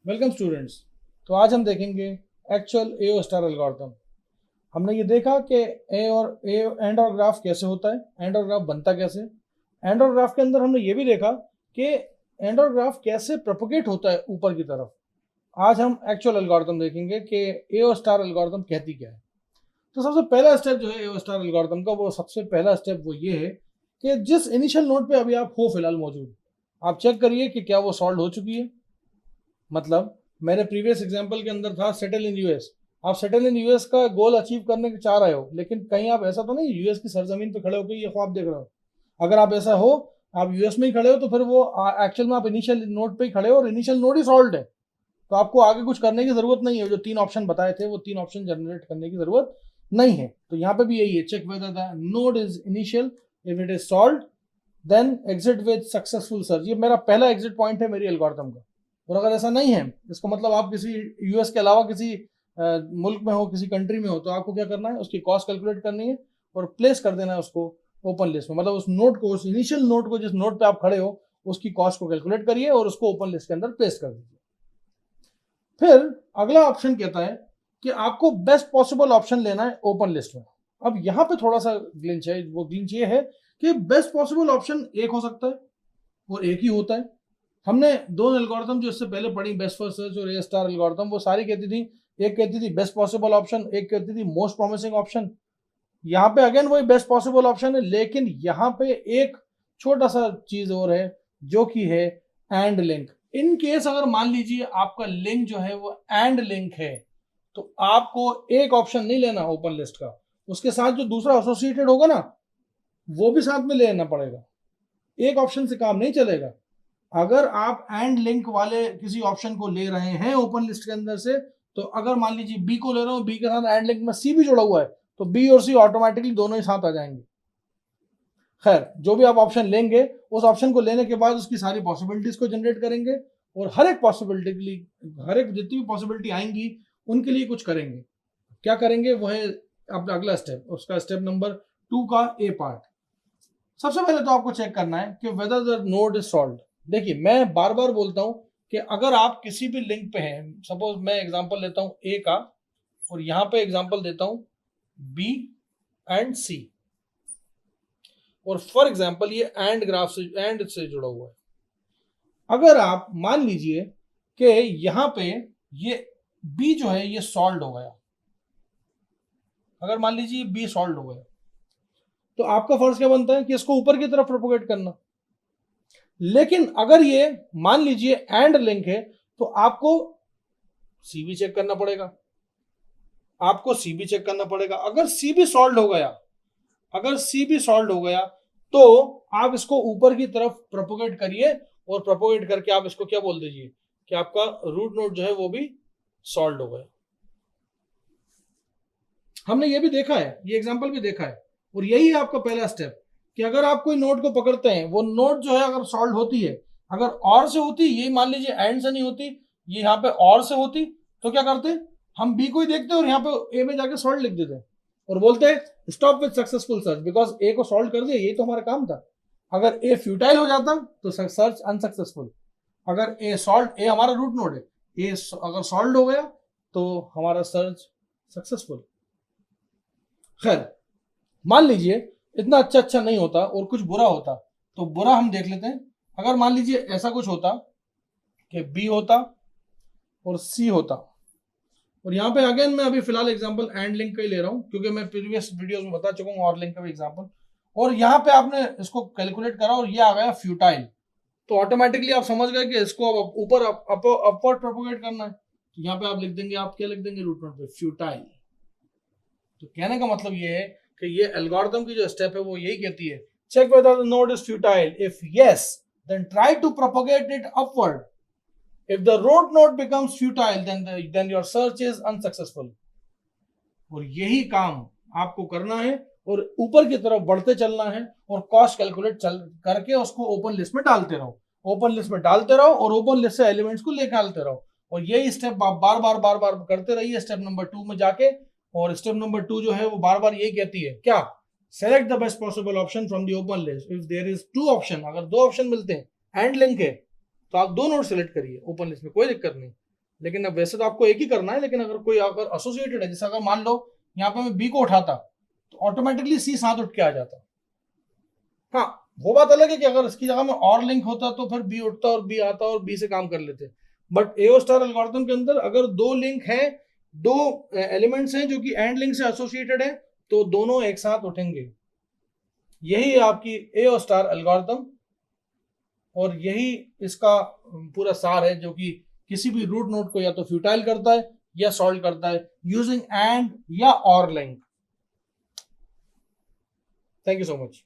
Welcome students. तो आज हम देखेंगे एक्चुअल AO स्टार एल्गोरिथम। हमने ये देखा कि एंड और ग्राफ कैसे होता है, एंड और ग्राफ बनता कैसे। एंड और ग्राफ के अंदर हमने ये भी देखा कि एंड और ग्राफ कैसे प्रोपोगेट होता है ऊपर की तरफ। आज हम एक्चुअल एल्गोरिथम देखेंगे कि AO स्टार एल्गोरिथम कहती क्या है। तो सबसे पहला स्टेप जो है AO स्टार एल्गोरिथम का, वो सबसे पहला स्टेप वो ये है कि जिस इनिशियल नोड पे अभी आप हो फिलहाल मौजूद, आप चेक करिए कि क्या वो सॉल्व हो चुकी है। मतलब मेरे प्रीवियस एग्जांपल के अंदर था सेटल इन यूएस। आप सेटल इन यूएस का गोल अचीव करने के चाह रहे हो, लेकिन कहीं आप ऐसा तो नहीं यूएस की सरजमीन पे खड़े होकर ये ख्वाब देख रहे हो। अगर आप ऐसा हो, आप यूएस में ही खड़े हो, तो फिर वो एक्चुअल में आप इनिशियल नोड पे ही खड़े हो और इनिशियल नोड ही सॉल्व है। तो आपको आगे कुछ करने की जरूरत नहीं है। जो 3 ऑप्शन बताए थे वो 3 ऑप्शन जनरेट करने की जरूरत नहीं है। तो यहाँ पे भी यही है, check whether the node is initial, if it is solve then exit with successful search. ये मेरा पहला एग्जिट पॉइंट है मेरी एल्गोरिथम का। और अगर ऐसा नहीं है, इसको मतलब आप किसी यूएस के अलावा किसी मुल्क में हो, किसी कंट्री में हो, तो आपको क्या करना है, उसकी कॉस्ट कैलकुलेट करनी है और प्लेस कर देना है उसको ओपन लिस्ट में। मतलब उस नोट को, उस इनिशियल नोट को, जिस नोट पे आप खड़े हो, उसकी कॉस्ट को कैलकुलेट करिए और उसको ओपन लिस्ट के अंदर प्लेस कर दीजिए। फिर अगला ऑप्शन कहता है कि आपको बेस्ट पॉसिबल ऑप्शन लेना है ओपन लिस्ट में। अब यहां पे थोड़ा सा ग्लिंच है। वो ग्लिंच ये है कि बेस्ट पॉसिबल ऑप्शन एक हो सकता है और एक ही होता है। हमने दो एल्गोरिथम जो इससे पहले पढ़ी, बेस्ट फर्स्ट सर्च और ए स्टार एल्गोरिथम, वो सारी कहती थी, एक कहती थी बेस्ट पॉसिबल ऑप्शन, एक कहती थी मोस्ट प्रोमिसिंग ऑप्शन। यहाँ पे अगेन वही बेस्ट पॉसिबल ऑप्शन है, लेकिन यहाँ पे एक छोटा सा चीज और है जो कि है एंड लिंक। इन केस अगर मान लीजिए आपका लिंक जो है वो एंड लिंक है, तो आपको एक ऑप्शन नहीं लेना ओपन लिस्ट का, उसके साथ जो दूसरा एसोसिएटेड होगा ना, वो भी साथ में लेना पड़ेगा। एक ऑप्शन से काम नहीं चलेगा। अगर आप एंड लिंक वाले किसी ऑप्शन को ले रहे हैं ओपन लिस्ट के अंदर से, तो अगर मान लीजिए बी को ले रहा हूं, बी के साथ एंड लिंक में सी भी जुड़ा हुआ है, तो बी और सी ऑटोमेटिकली दोनों ही साथ आ जाएंगे। खैर, जो भी आप ऑप्शन लेंगे, उस ऑप्शन को लेने के बाद उसकी सारी पॉसिबिलिटीज को जनरेट करेंगे और हर एक पॉसिबिलिटी के लिए, हर एक जितनी भी पॉसिबिलिटी आएंगी उनके लिए कुछ करेंगे। क्या करेंगे वो है अपना अगला स्टेप, उसका स्टेप नंबर 2 का ए पार्ट। सबसे पहले तो आपको चेक करना है कि weather the node is solved. देखिए, मैं बार बार बोलता हूं कि अगर आप किसी भी लिंक पे हैं, सपोज मैं एग्जांपल लेता हूं ए का और यहां पे एग्जांपल देता हूं बी एंड सी, और फॉर एग्जांपल ये एंड ग्राफ से, एंड से जुड़ा हुआ है। अगर आप मान लीजिए कि यहां पे ये बी जो है ये सॉल्व हो गया, अगर मान लीजिए बी सॉल्व हो गया, तो आपका फर्ज क्या बनता है कि इसको ऊपर की तरफ प्रोपोगेट करना। लेकिन अगर ये मान लीजिए एंड लिंक है, तो आपको सी भी चेक करना पड़ेगा, आपको सी भी चेक करना पड़ेगा। अगर सी भी सॉल्व हो गया, अगर सी भी सॉल्व हो गया, तो आप इसको ऊपर की तरफ प्रोपोगेट करिए और प्रोपोगेट करके आप इसको क्या बोल दीजिए कि आपका रूट नोड जो है वो भी सॉल्व हो गया। हमने ये भी देखा है, ये एग्जांपल भी देखा है, और यही है आपका पहला स्टेप कि अगर आप कोई नोड को पकड़ते हैं, वो नोड जो है अगर सॉल्व होती है, अगर और से होती, ये मान लीजिए एंड से नहीं होती, ये यहाँ पे और से होती, तो क्या करते, हम बी को ही देखते और यहाँ पे ए में जाके सॉल्व लिख देते और बोलते stop with successful search, because A को सॉल्व कर दिया, यही तो हमारा काम था। अगर ए फ्यूटाइल हो जाता तो सर्च अनसक्सेसफुल। अगर ए सॉल्व, ए हमारा रूट नोड है, ए अगर सॉल्व हो गया तो हमारा सर्च सक्सेसफुल। खैर, मान लीजिए इतना अच्छा नहीं होता और कुछ बुरा होता, तो बुरा हम देख लेते हैं। अगर मान लीजिए ऐसा कुछ होता कि बी होता और सी होता, और यहाँ पे अगेन मैं अभी फिलहाल एग्जांपल एंड लिंक का ही ले रहा हूँ क्योंकि मैं प्रीवियस वीडियोस में बता चुका हूँ और लिंक का भी एग्जांपल, और यहाँ पे आपने इसको कैलकुलेट करा और ये आ गया फ्यूटाइल, तो ऑटोमेटिकली आप समझ गए कि इसको अब ऊपर अपवर्ड प्रोपोगेट करना है। तो यहाँ पे आप लिख देंगे, आप क्या लिख देंगे रूट नोड पे, फ्यूटाइल। तो कहने का मतलब ये है कि ये एल्गोरिथम की जो स्टेप है वो यही कहती है, check whether the node is futile, if yes then try to propagate it upward, if the root node becomes futile then your search is unsuccessful. और यही काम आपको करना है और ऊपर की तरफ बढ़ते चलना है और कॉस्ट कैलकुलेट करके उसको ओपन लिस्ट में डालते रहो, ओपन लिस्ट में डालते रहो और ओपन लिस्ट से एलिमेंट्स को निकालते रहो। और यही स्टेप आप बार बार करते रहिए स्टेप नंबर 2 में जाके। और स्टेप नंबर 2 जो है वो बार बार यही कहती है क्या, select the best possible option from the open list, if there is 2 option, अगर 2 ऑप्शन मिलते हैं एंड लिंक है, तो आप 2 नोड सेलेक्ट करिए ओपन लिस्ट में, कोई दिक्कत नहीं। लेकिन अब वैसे तो आपको एक ही करना है, लेकिन अगर कोई अगर एसोसिएटेड है, जैसे अगर मान लो यहाँ पे मैं बी को उठाता तो ऑटोमेटिकली सी साथ उठ के आ जाता। हाँ, वो बात अलग है कि अगर इसकी जगह में और लिंक होता तो फिर बी उठता और बी आता और बी से काम कर लेते। बट एओ स्टार एल्गोरिथम के अंदर अगर दो लिंक है, दो एलिमेंट्स हैं जो कि एंड लिंक से एसोसिएटेड है, तो दोनों एक साथ उठेंगे। यही है आपकी एओ स्टार एल्गोरिथम, और यही इसका पूरा सार है, जो कि किसी भी रूट नोड को या तो फ्यूटाइल करता है या सॉल्व करता है यूजिंग एंड या और link. Thank you so much.